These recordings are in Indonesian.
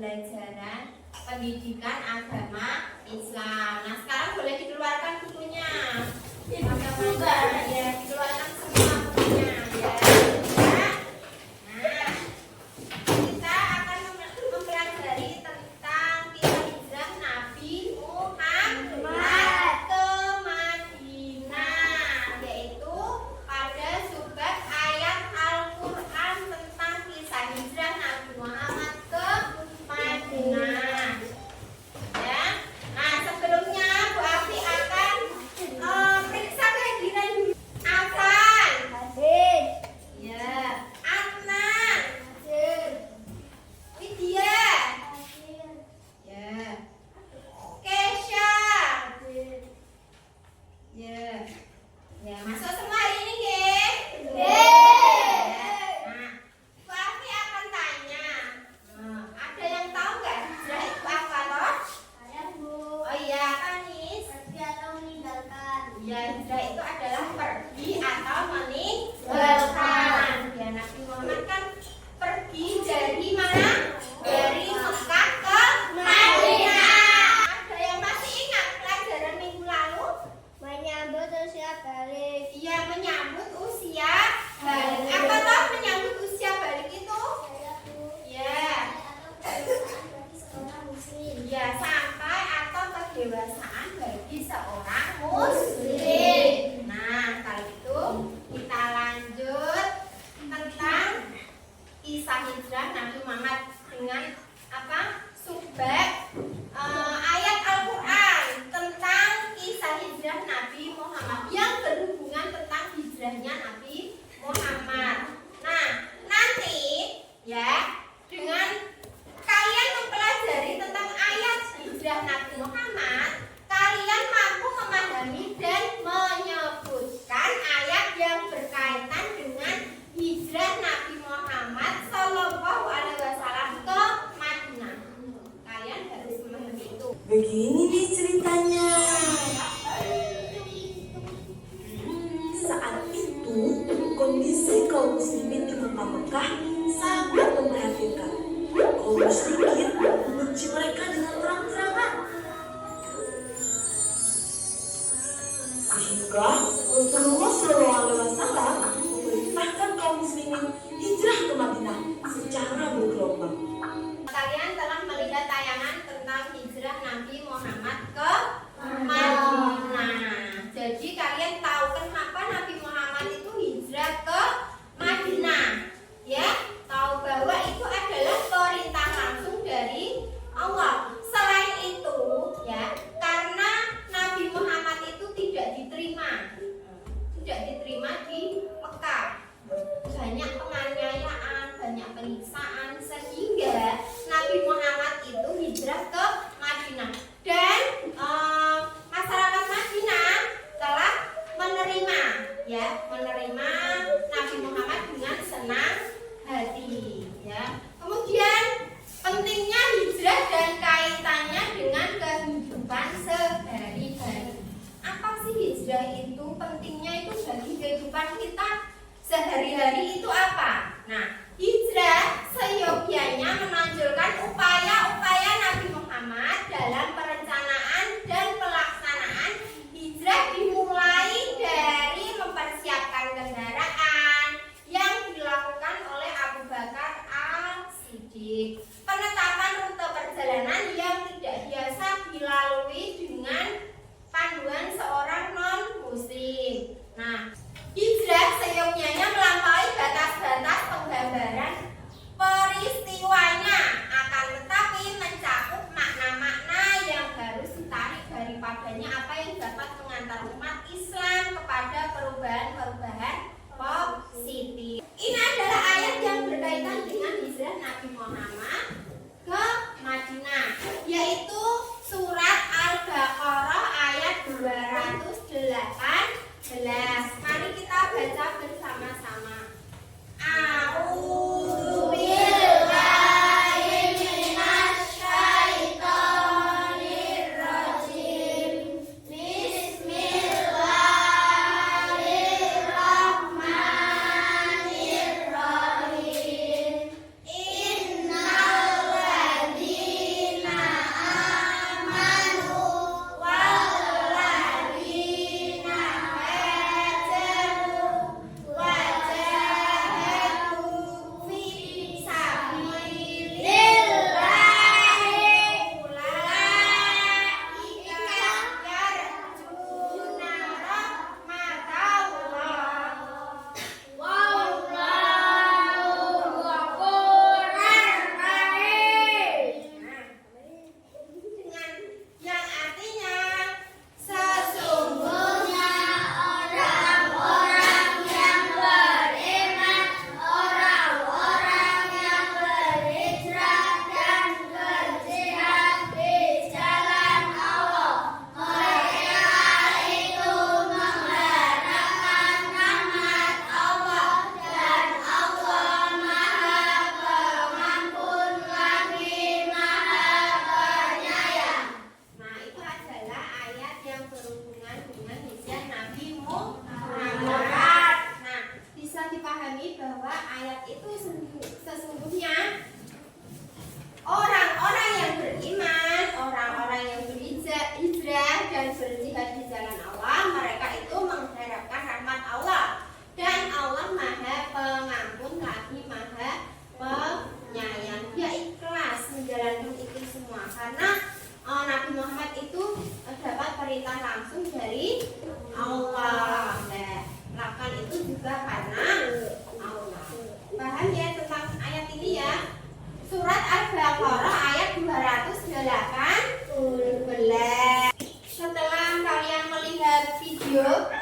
pembelajaran pendidikan agama Islam. Nah, sekarang boleh dikeluarkan bukunya. Teman-teman, ya, dikeluarkan semua bukunya ya. Nah, kita akan mempelajari tentang kisah hijrah Nabi Muhammad ke Madinah, yaitu pada subbab ayat Al-Quran tentang kisah hijrah Nabi Muhammad ke Madinah. Ya. Nah, sebelumnya Bu Afi akan periksa kehadiran Afan. Hadir. Ya. Adnan. Hadir. Widya. Hadir. Ya. Kesha. Hadir. Ya. Ya, masuk semua hari ini, Ge? Nah, Bu Afi akan tanya. Ada yang tahu nggak hijrah itu apa, toh? Saya Bu. Oh iya, Kanis. Pergi atau meninggalkan. Ya, hijrah itu adalah pergi atau meninggalkan. Ya, Nabi Muhammad kan pergi dari mana? Dari Mekah ke Madinah. Ada yang masih ingat pelajaran minggu lalu? Menyambut usia balik. Ia menyambut usia balik. Apa toh menyambut usia balik itu? Saya Bu. Ya, Atau kedewasaan bagi seorang muslim. ya sampai atau kedewasaan bagi seorang muslim. Nah, kalau itu kita lanjut tentang kisah hijrah Nabi Muhammad dengan apa? Subbab ayat Al-Quran tentang kisah hijrah Nabi Muhammad yang berhubungan tentang hijrahnya Nabi Muhammad. Nah, nanti ya dengan kalian mempelajari tentang ayat hijrah Nabi Muhammad, kalian mampu memahami dan menyebutkan ayat yang berkaitan dengan hijrah Nabi Muhammad Shallallahu Alaihi Wasallam ke Madinah. Kalian harus memahami itu. Begini nih ceritanya. Saat itu kondisi kaum muslimin di kota Mekah sangat memprihatinkan. Kaum musyrikin membenci mereka dengan terang-terangan. Sehingga Rasulullah SAW memerintahkan kaum muslimin hijrah ke Madinah secara bergelombang. Kalian telah melihat tayangan tentang hijrah Nabi Muhammad ke Madinah. Jadi kalian tahu kenapa Nabi Muhammad itu hijrah ke Madinah. Ya, tahu bahwa itu adalah perintah langsung dari Allah. Selain itu, ya, karena Nabi Muhammad itu tidak diterima di Mekah. Banyak penganiayaan, banyak penyiksaan, sehingga Nabi Muhammad itu hijrah ke Madinah. Dan masyarakat Madinah telah menerima Nabi Muhammad dengan senang hati. Ya. Kemudian pentingnya hijrah dan kaitannya dengan kehidupan sehari-hari. Apa sih hijrah itu? Pentingnya itu bagi kehidupan kita sehari-hari itu apa? Nah, hijrah seyogyanya menonjolkan upaya-upaya Nabi Muhammad dalam perencanaan dan pelaksanaan hijrah, dimulai dari mempersiapkan kendaraan yang dilakukan oleh Abu Bakar As-Siddiq, penetapan rute perjalanan yang tidak biasa dilalui dengan panduan seorang non-muslim. Nah, hijrah seyogyanya melampaui batas-batas penggambaran peristiwanya, akan tetapi mencakup makna-makna yang harus ditarik daripadanya, apa yang dapat mengantar umat Islam kepada perubahan-perubahan positif. Ini adalah ayat yang berkaitan dengan hijrah Nabi Muhammad ke Madinah, yaitu surat Al-Baqarah ayat 218. Mari kita baca bersama-sama.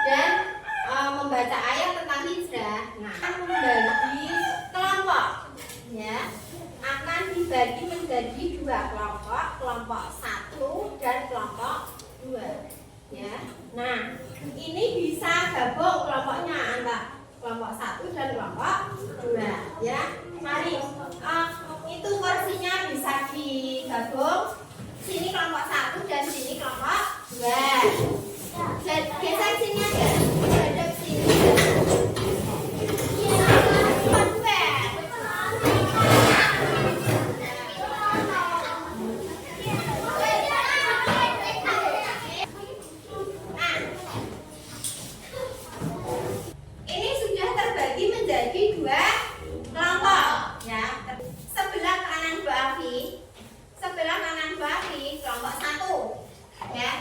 dan membaca ayat tentang hijrah. Nah, akan membagi kelompok, ya, akan dibagi menjadi dua kelompok, kelompok 1 dan kelompok 2, ya. Nah, ini bisa gabung kelompoknya antara kelompok 1 dan kelompok 2, ya. Mari, itu kursinya bisa digabung. Sini kelompok 1 dan sini kelompok 2. Geser sini aja, hadap sini. Ini sudah terbagi menjadi dua kelompok, ya. Sebelah kanan Bu Afi, sebelah kanan Bu Afi kelompok 1, ya.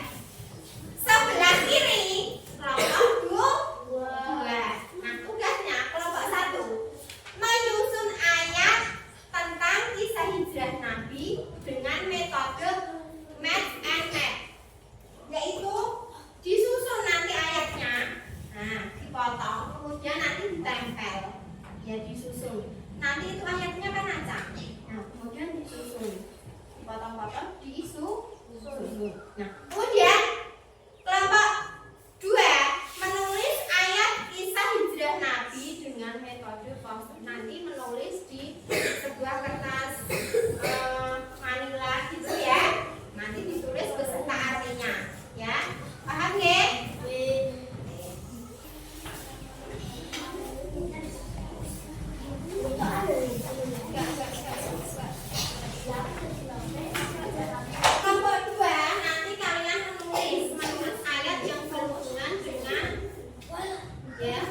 Sebelah kiri kelompok 2. Nah, tugasnya kelompok 1 menyusun ayat tentang kisah hijrah Nabi dengan metode match and match, yaitu disusun nanti ayatnya, nah dipotong, kemudian nanti ditempel, ya disusun. Nanti itu ayatnya kan acak, nah kemudian disusun, dipotong-potong, disusun. Nah, kemudian kelompok 2 menulis ayat kisah hijrah Nabi dengan metode post. Nanti menulis di sebuah kertas manila gitu ya. Nanti ditulis beserta artinya, ya. Paham ya? Kelompok 2 nanti kalian menulis ayat yang berhubungan dengan, ya,